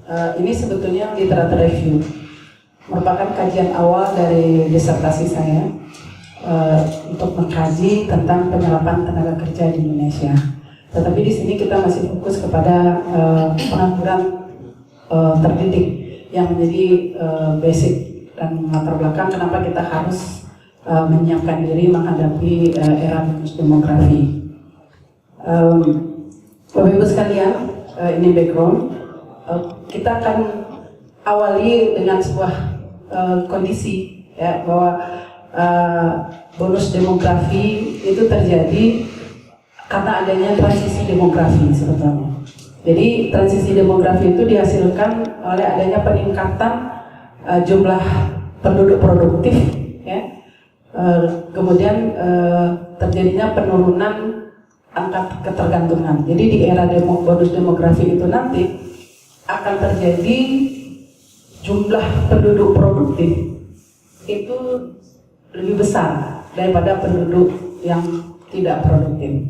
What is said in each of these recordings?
Ini sebetulnya literatur review, merupakan kajian awal dari disertasi saya untuk mengkaji tentang penyerapan tenaga kerja di Indonesia. Tetapi di sini kita masih fokus kepada pengangguran terdidik yang menjadi basic dan latar belakang kenapa kita harus menyiapkan diri menghadapi era bonus demografi. Bapak Ibu sekalian, ini background. Kita akan awali dengan sebuah kondisi ya, bahwa bonus demografi itu terjadi karena adanya transisi demografi sebetulnya. Jadi transisi demografi itu dihasilkan oleh adanya peningkatan jumlah penduduk produktif, ya. Kemudian terjadinya penurunan angka ketergantungan. Jadi di era bonus demografi itu nanti akan terjadi jumlah penduduk produktif itu lebih besar daripada penduduk yang tidak produktif.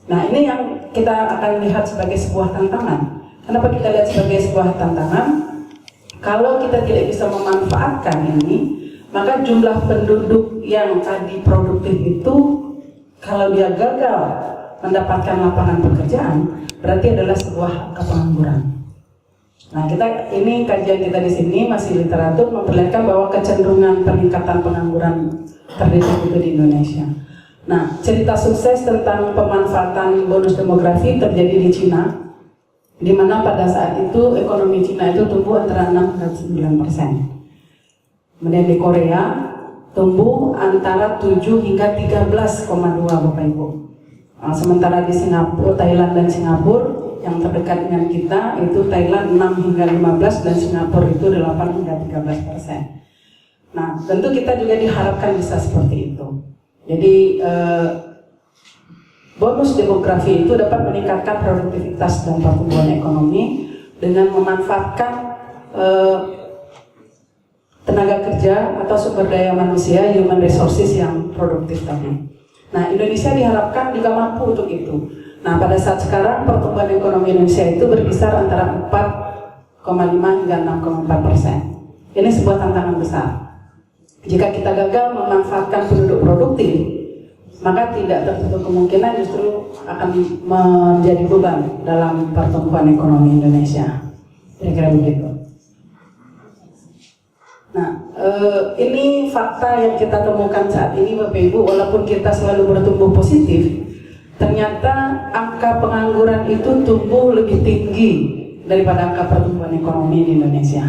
Nah, ini yang kita akan lihat sebagai sebuah tantangan. Kenapa kita lihat sebagai sebuah tantangan? Kalau kita tidak bisa memanfaatkan ini, maka jumlah penduduk yang tadi produktif itu, kalau dia gagal mendapatkan lapangan pekerjaan, berarti adalah sebuah angka pengangguran. Nah, ini kajian kita di sini masih literatur memperlihatkan bahwa kecenderungan peningkatan pengangguran terdidik itu di Indonesia. Nah, cerita sukses tentang pemanfaatan bonus demografi terjadi di Cina, di mana pada saat itu ekonomi Cina itu tumbuh antara 6 dan 9%. Kemudian di Korea tumbuh antara 7 hingga 13,2 Bapak Ibu. Sementara di Singapura, Thailand dan Singapura yang terdekat dengan kita itu Thailand 6 hingga 15 dan Singapura itu 8 hingga 13%. Nah, tentu kita juga diharapkan bisa seperti itu. Jadi bonus demografi itu dapat meningkatkan produktivitas dan pertumbuhan ekonomi dengan memanfaatkan tenaga kerja atau sumber daya manusia, human resources yang produktif tadi. Nah, Indonesia diharapkan juga mampu untuk itu. Nah, pada saat sekarang pertumbuhan ekonomi Indonesia itu berkisar antara 4,5 hingga 6,4%. Ini sebuah tantangan besar. Jika kita gagal memanfaatkan penduduk produktif, maka tidak tertutup kemungkinan justru akan menjadi beban dalam pertumbuhan ekonomi Indonesia. Kira-kira begitu. Nah, ini fakta yang kita temukan saat ini Bapak Ibu, walaupun kita selalu bertumbuh positif, ternyata angka pengangguran itu tumbuh lebih tinggi daripada angka pertumbuhan ekonomi di Indonesia.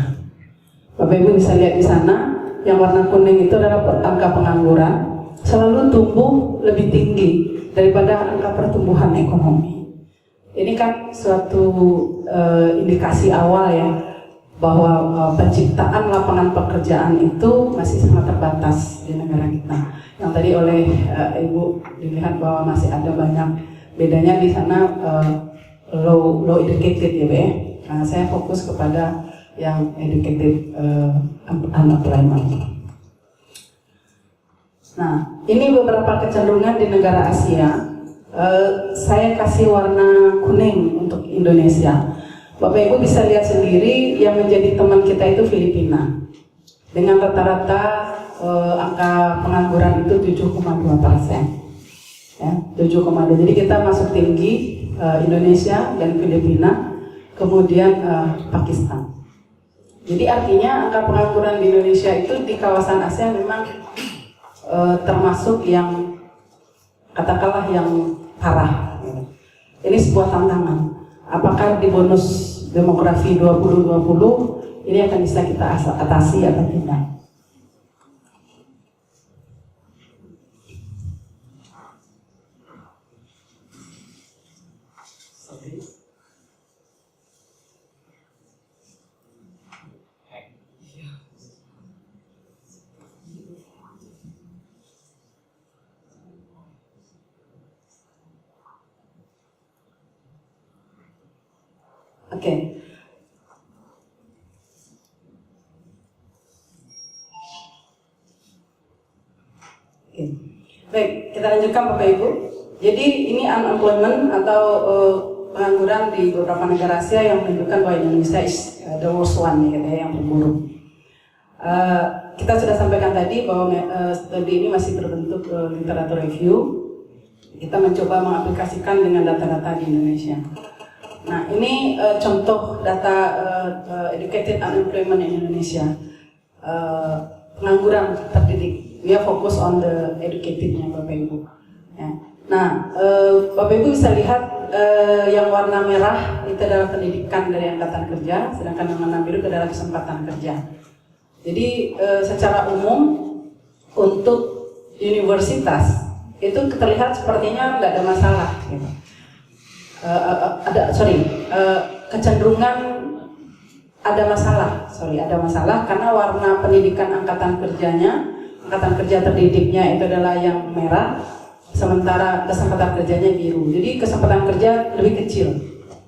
Bapak Ibu bisa lihat di sana, yang warna kuning itu adalah angka pengangguran, selalu tumbuh lebih tinggi daripada angka pertumbuhan ekonomi. Ini kan suatu indikasi awal ya, bahwa penciptaan lapangan pekerjaan itu masih sangat terbatas di negara kita. Yang tadi oleh Ibu dilihat bahwa masih ada banyak bedanya di sana, low educated ya, Be. Nah, saya fokus kepada yang educated unemployment. Nah, ini beberapa kecenderungan di negara Asia. Saya kasih warna kuning untuk Indonesia. Bapak Ibu bisa lihat sendiri yang menjadi teman kita itu Filipina. Dengan rata-rata angka pengangguran itu 7,2%. Ya, 7,2. Jadi kita masuk tinggi Indonesia dan Filipina, kemudian Pakistan. Jadi artinya angka pengangguran di Indonesia itu di kawasan Asia memang termasuk yang katakanlah yang parah. Ini sebuah tantangan. Apakah di bonus demografi 2020 ini akan bisa kita atasi atau tidak? Oke. Baik, kita lanjutkan Bapak Ibu. Jadi ini unemployment atau pengangguran di beberapa negara Asia yang menunjukkan bahwa Indonesia is the worst one gitu ya, yang terburuk. Kita sudah sampaikan tadi bahwa studi ini masih berbentuk literatur review. Kita mencoba mengaplikasikan dengan data-data di Indonesia. Nah, ini contoh data educated unemployment in Indonesia. Pengangguran terdidik. We are focus on the educatednya Bapak Ibu. Ya. Nah, Bapak Ibu bisa lihat yang warna merah itu adalah pendidikan dari angkatan kerja, sedangkan yang warna biru adalah kesempatan kerja. Jadi secara umum untuk universitas itu terlihat sepertinya nggak ada masalah. Gitu. Kecenderungan ada masalah karena warna pendidikan angkatan kerja terdidiknya itu adalah yang merah. Sementara kesempatan kerjanya biru, jadi kesempatan kerja lebih kecil.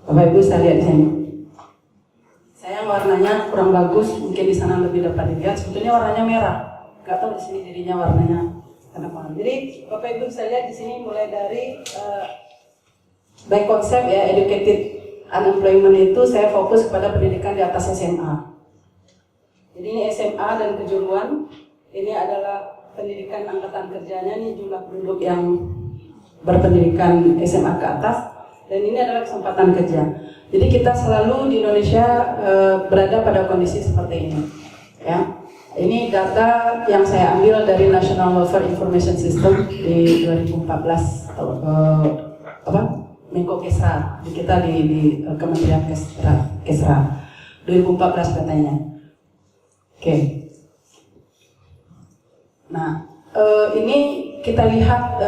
Bapak Ibu saya lihat di sini. Saya warnanya kurang bagus, mungkin di sana lebih dapat dilihat. Sebetulnya warnanya merah, nggak tahu di sini jadinya warnanya kenapa. Jadi Bapak Ibu bisa lihat di sini mulai dari by konsep ya, educated unemployment itu saya fokus kepada pendidikan di atas SMA. Jadi ini SMA dan kejuruan, ini adalah pendidikan angkatan kerjanya, nih jumlah penduduk yang berpendidikan SMA ke atas, dan ini adalah kesempatan kerja. Jadi kita selalu di Indonesia berada pada kondisi seperti ini. Ya, ini data yang saya ambil dari National Welfare Information System di 2014, Menko Kesra, kita di Kementerian Kesra 2014 katanya. Oke. Nah, ini kita lihat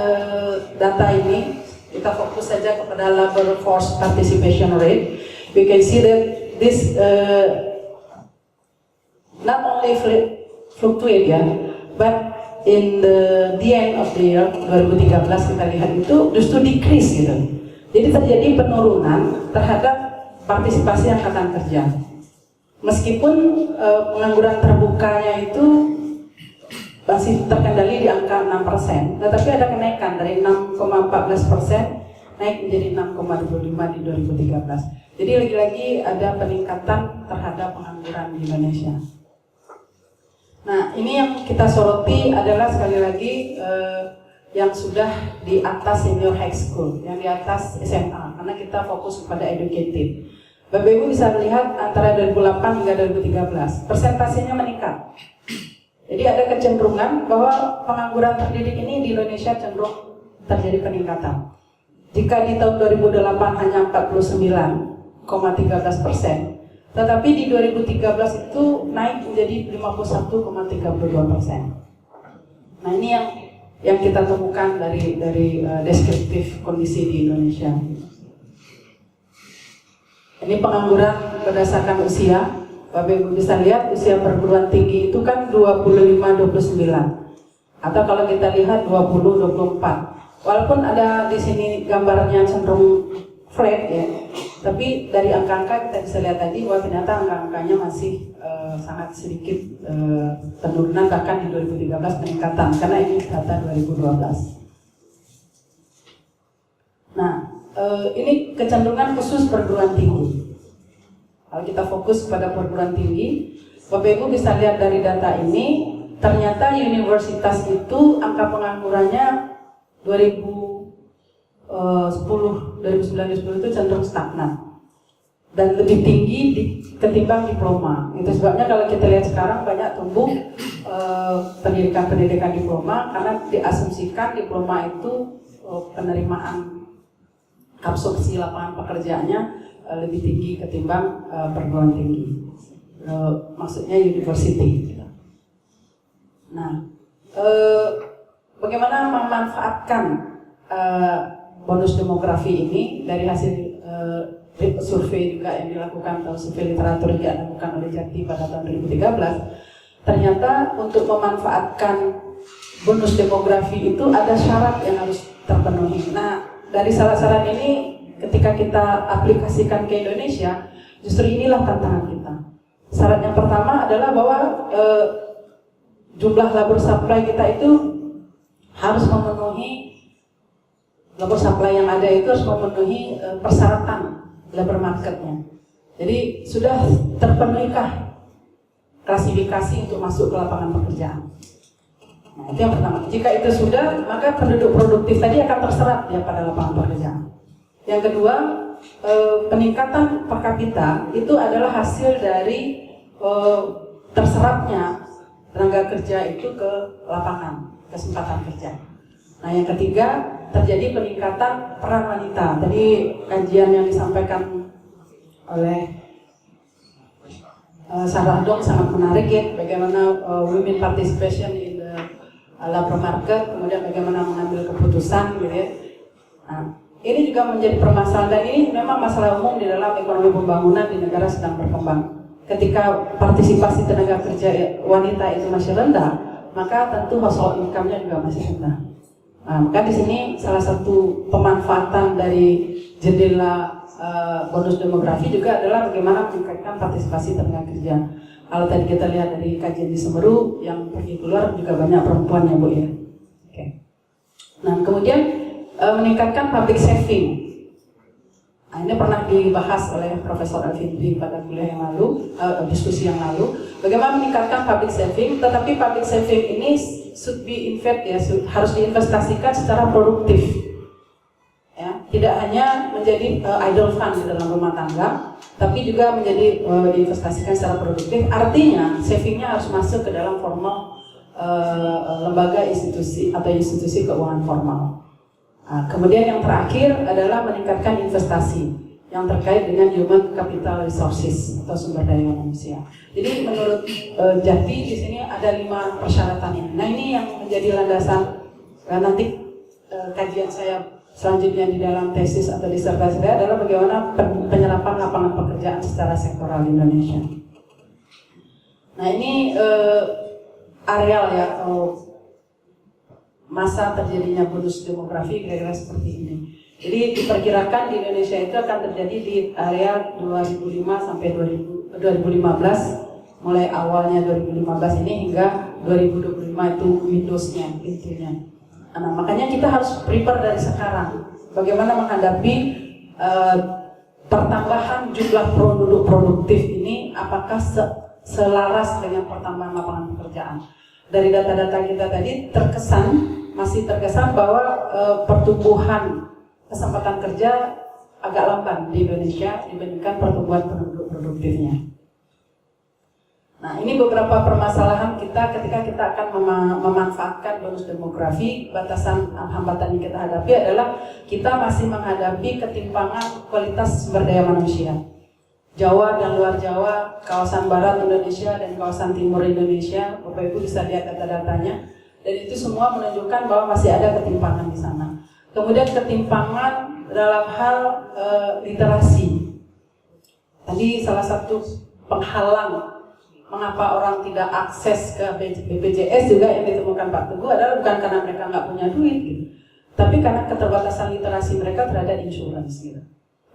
data ini, kita fokus saja kepada labor force participation rate. We can see that this not only fluctuate ya, but in the end of the year 2013 kita lihat itu justru decrease gitu. Jadi terjadi penurunan terhadap partisipasi angkatan kerja. Meskipun pengangguran terbukanya itu masih terkendali di angka 6%, tetapi ada kenaikan dari 6,14% naik menjadi 6,25 di 2013. Jadi lagi-lagi ada peningkatan terhadap pengangguran di Indonesia. Nah, ini yang kita soroti adalah sekali lagi yang sudah di atas senior high school, yang di atas SMA, karena kita fokus kepada educated. Bapak Ibu bisa melihat antara 2008 hingga 2013, persentasenya meningkat. Jadi ada kecenderungan bahwa pengangguran terdidik ini di Indonesia cenderung terjadi peningkatan. Jika di tahun 2008 hanya 49,13%, tetapi di 2013 itu naik menjadi 51,32%. Nah, ini yang kita temukan dari deskriptif kondisi di Indonesia. Ini pengangguran berdasarkan usia. Bapak Ibu bisa lihat usia perguruan tinggi itu kan 25-29, atau kalau kita lihat 20-24. Walaupun ada di sini gambarnya cenderung flat ya, tapi dari angka-angka kita bisa lihat tadi bahwa ternyata angka-angkanya masih sangat sedikit penurunan, bahkan di 2013 peningkatan, karena ini data 2012. Nah, ini kecenderungan khusus perguruan tinggi. Kalau kita fokus pada perguruan tinggi, Bapak Ibu bisa lihat dari data ini, ternyata universitas itu angka penganggurannya 2009-2010 itu cenderung stagnan dan lebih tinggi ketimbang diploma. Itu sebabnya kalau kita lihat sekarang banyak tumbuh pendidikan diploma, karena diasumsikan diploma itu penerimaan absorpsi lapangan pekerjaannya lebih tinggi ketimbang perguruan tinggi, maksudnya university. Nah, bagaimana memanfaatkan bonus demografi ini dari hasil survei juga yang dilakukan, atau survei literatur yang dilakukan oleh Jati pada tahun 2013. Ternyata untuk memanfaatkan bonus demografi itu ada syarat yang harus terpenuhi. Nah, dari syarat-syarat ini ketika kita aplikasikan ke Indonesia, justru inilah tantangan kita. Syarat yang pertama adalah bahwa jumlah labor supply kita itu harus memenuhi labor supply yang ada itu harus memenuhi persyaratan labor marketnya. Jadi sudah terpenuhikah klasifikasi untuk masuk ke lapangan pekerjaan? Nah, itu yang pertama. Jika itu sudah, maka penduduk produktif tadi akan terserap ya pada lapangan pekerjaan. Yang kedua, peningkatan per kapita itu adalah hasil dari terserapnya tenaga kerja itu ke lapangan, kesempatan kerja. Nah, yang ketiga, terjadi peningkatan peran wanita. Tadi kajian yang disampaikan oleh Sarah Dong sangat menarik ya, bagaimana women participation in the labor market, kemudian bagaimana mengambil keputusan gitu ya. Nah, ini juga menjadi permasalahan, dan ini memang masalah umum di dalam ekonomi pembangunan di negara sedang berkembang. Ketika partisipasi tenaga kerja wanita itu masih rendah, maka tentu household income-nya juga masih rendah. Nah, maka di sini salah satu pemanfaatan dari jendela bonus demografi juga adalah bagaimana meningkatkan partisipasi tenaga kerja. Kalau tadi kita lihat dari kajian di Semeru, yang pergi keluar juga banyak perempuan ya Bu ya. Oke. Nah, kemudian meningkatkan public saving. Nah, ini pernah dibahas oleh Profesor Alvin pada kuliah yang lalu, diskusi yang lalu. Bagaimana meningkatkan public saving, tetapi public saving ini should be harus diinvestasikan secara produktif. Ya, tidak hanya menjadi idle fund di dalam rumah tangga, tapi juga menjadi diinvestasikan secara produktif. Artinya savingnya harus masuk ke dalam formal lembaga institusi atau institusi keuangan formal. Nah, kemudian yang terakhir adalah meningkatkan investasi yang terkait dengan human capital resources atau sumber daya manusia. Jadi menurut Jati di sini ada 5 persyaratannya. Nah, ini yang menjadi landasan nanti kajian saya selanjutnya di dalam tesis atau disertasi saya adalah bagaimana penyerapan lapangan pekerjaan secara sektoral di Indonesia. Nah, ini areal ya, masa terjadinya bonus demografi kira-kira seperti ini. Jadi diperkirakan di Indonesia itu akan terjadi di area 2005 sampai 2015, mulai awalnya 2015 ini hingga 2025 itu windowsnya, pintunya. Nah, makanya kita harus prepare dari sekarang bagaimana menghadapi pertambahan jumlah penduduk produktif ini, apakah selaras dengan pertambahan lapangan pekerjaan. Dari data-data kita tadi masih terkesan bahwa pertumbuhan kesempatan kerja agak lamban di Indonesia dibandingkan pertumbuhan penduduk produktifnya. Nah, ini beberapa permasalahan kita ketika kita akan memanfaatkan bonus demografi. Batasan hambatan yang kita hadapi adalah kita masih menghadapi ketimpangan kualitas sumber daya manusia. Jawa dan luar Jawa, kawasan barat Indonesia dan kawasan timur Indonesia, Bapak Ibu bisa lihat data-datanya, dan itu semua menunjukkan bahwa masih ada ketimpangan di sana. Kemudian ketimpangan dalam hal literasi. Tadi salah satu penghalang mengapa orang tidak akses ke BPJS juga yang ditemukan Pak Teguh adalah bukan karena mereka nggak punya duit, gitu, tapi karena keterbatasan literasi mereka terhadap insurance. Gitu.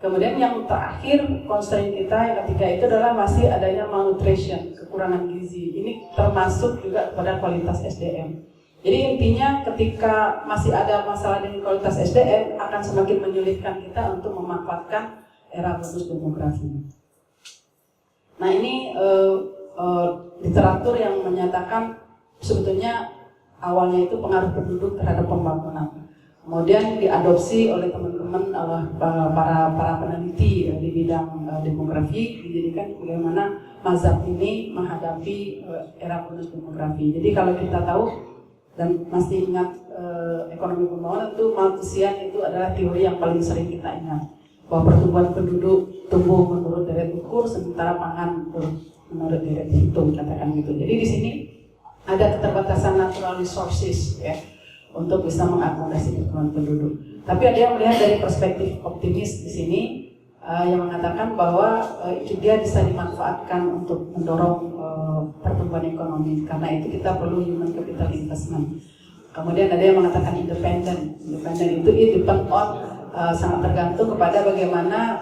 Kemudian yang terakhir constraint kita yang ketiga itu adalah masih adanya malnutrition, kekurangan gizi. Ini termasuk juga pada kualitas SDM. Jadi intinya ketika masih ada masalah dengan kualitas SDM akan semakin menyulitkan kita untuk memanfaatkan era bonus demografi. Nah, ini literatur yang menyatakan sebetulnya awalnya itu pengaruh penduduk terhadap pembangunan, kemudian diadopsi oleh teman-teman para peneliti di bidang demografi, dijadikan bagaimana mazhab ini menghadapi era bonus demografi. Jadi kalau kita tahu dan masih ingat ekonomi pembangunan itu Malthusian itu adalah teori yang paling sering kita ingat, bahwa pertumbuhan penduduk tumbuh menurut deret ukur sementara pangan menurut deret hitung, katakan gitu. Jadi di sini ada keterbatasan natural resources ya untuk bisa mengakomodasi pertumbuhan penduduk. Tapi ada yang melihat dari perspektif optimis di sini yang mengatakan bahwa dia bisa dimanfaatkan untuk mendorong pertumbuhan ekonomi. Karena itu kita perlu human capital investment. Kemudian ada yang mengatakan independen. Independen itu depend on sangat tergantung kepada bagaimana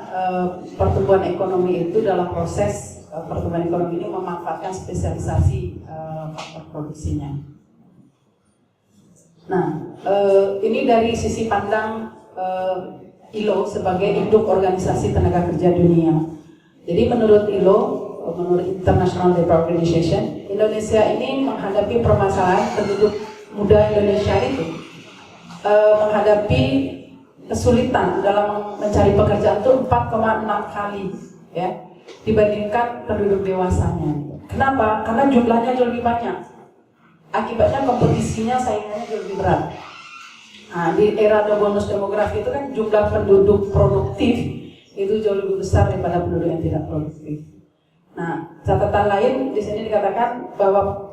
pertumbuhan ekonomi itu dalam proses pertumbuhan ekonomi ini memanfaatkan spesialisasi faktor produksinya. Nah, ini dari sisi pandang ILO sebagai induk organisasi tenaga kerja dunia. Jadi menurut ILO, menurut International Labour Organization, Indonesia ini menghadapi permasalahan penduduk muda Indonesia itu menghadapi kesulitan dalam mencari pekerjaan itu 4,6 kali ya dibandingkan penduduk dewasanya. Kenapa? Karena jumlahnya jauh lebih banyak. Akibatnya kompetisinya, saingannya jauh lebih berat. Nah, di era bonus demografi itu kan jumlah penduduk produktif itu jauh lebih besar daripada penduduk yang tidak produktif. Nah, catatan lain di sini dikatakan bahwa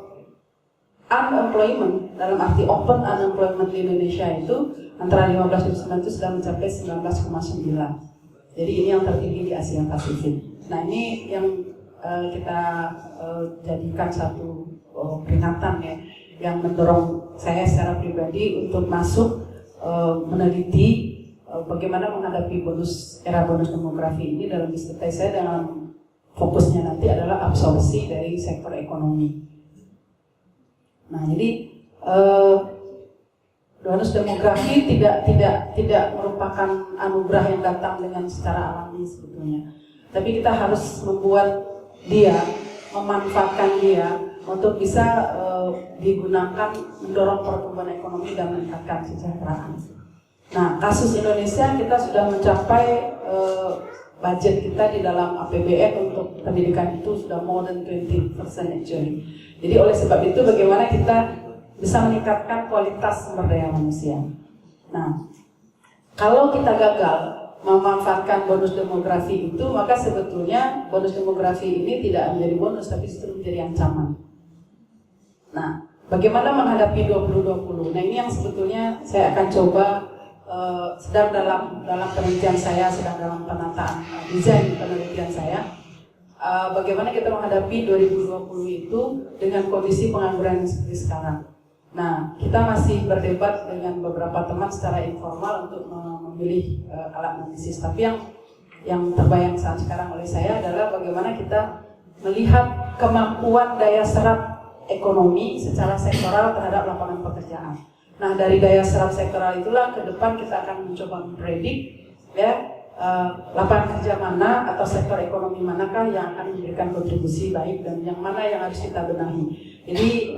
unemployment dalam arti open unemployment di Indonesia itu antara 15-29 itu sudah mencapai 19,9. Jadi ini yang tertinggi di Asia Pasifik. Nah, ini yang kita jadikan satu peringatan ya, yang mendorong saya secara pribadi untuk masuk meneliti bagaimana menghadapi era bonus demografi ini dalam studi saya. Dalam fokusnya nanti adalah absorpsi dari sektor ekonomi. Nah, jadi bonus demografi tidak merupakan anugerah yang datang dengan secara alami sebetulnya. Tapi kita harus membuat dia, memanfaatkan dia untuk bisa digunakan mendorong pertumbuhan ekonomi dan meningkatkan kesejahteraan. Nah, kasus Indonesia kita sudah mencapai budget kita di dalam APBN untuk pendidikan itu sudah more than 20% actually. Jadi oleh sebab itu bagaimana kita bisa meningkatkan kualitas sumber daya manusia. Nah, kalau kita gagal memanfaatkan bonus demografi itu, maka sebetulnya bonus demografi ini tidak menjadi bonus tapi justru menjadi ancaman. Nah, bagaimana menghadapi 2020? Nah, ini yang sebetulnya saya akan coba sedang dalam penelitian saya, sedang dalam penataan desain penelitian saya. Bagaimana kita menghadapi 2020 itu dengan kondisi pengangguran seperti sekarang. Nah, kita masih berdebat dengan beberapa teman secara informal untuk memilih alat analisis. Tapi yang terbayang saat sekarang oleh saya adalah bagaimana kita melihat kemampuan daya serap ekonomi secara sektoral terhadap lapangan pekerjaan. Nah, dari daya serap sektoral itulah ke depan kita akan mencoba mempredik ya lapangan kerja mana atau sektor ekonomi manakah yang akan memberikan kontribusi baik dan yang mana yang harus kita benahi. Jadi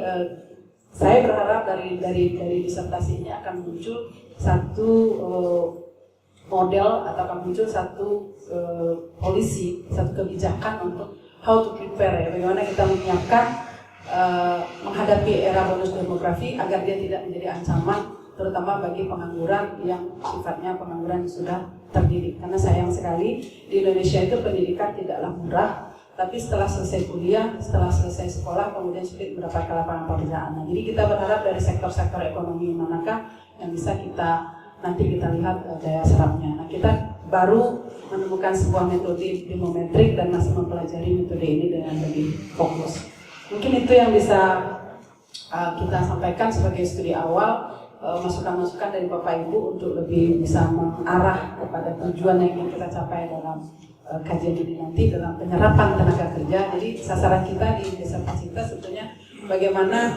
saya berharap dari disertasi ini akan muncul satu model atau akan muncul satu polisi, satu kebijakan untuk how to prepare ya, bagaimana kita menyiapkan menghadapi era bonus demografi agar dia tidak menjadi ancaman, terutama bagi pengangguran yang sifatnya pengangguran sudah terdidik. Karena sayang sekali di Indonesia itu pendidikan tidaklah murah, tapi setelah selesai kuliah, setelah selesai sekolah, kemudian sulit mendapatkan lapangan pekerjaan. Nah, jadi kita berharap dari sektor-sektor ekonomi manakah yang bisa nanti kita lihat daya serapnya. Nah, kita baru menemukan sebuah metode demometrik dan masih mempelajari metode ini dengan lebih fokus. Mungkin itu yang bisa kita sampaikan sebagai studi awal, masukan-masukan dari Bapak Ibu untuk lebih bisa mengarah kepada tujuan yang ingin kita capai dalam kajian ini nanti dalam penyerapan tenaga kerja. Jadi sasaran kita di disertasi kita sebetulnya bagaimana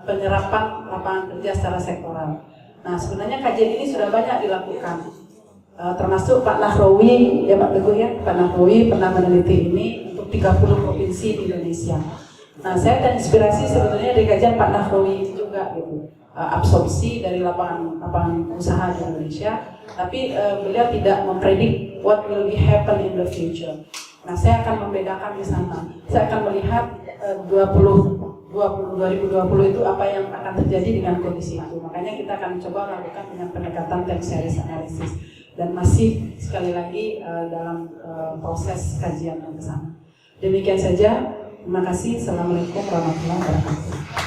penyerapan lapangan kerja secara sektoral. Nah, sebenarnya kajian ini sudah banyak dilakukan, termasuk Pak Nahrawi, ya Pak Teguh ya, Pak Nahrawi pernah meneliti ini untuk 30 provinsi di Indonesia. Nah, saya terinspirasi sebetulnya dari kajian Pak Nahrawi juga gitu, absorpsi dari lapangan usaha di Indonesia, tapi beliau tidak mempredik what will be happen in the future. Nah, saya akan membedakan di sana. Saya akan melihat 2020 itu apa yang akan terjadi dengan kondisi itu. Makanya kita akan coba lakukan dengan pendekatan time series analysis dan masih sekali lagi dalam proses kajian yang ke sana. Demikian saja. Terima kasih. Assalamualaikum warahmatullahi wabarakatuh.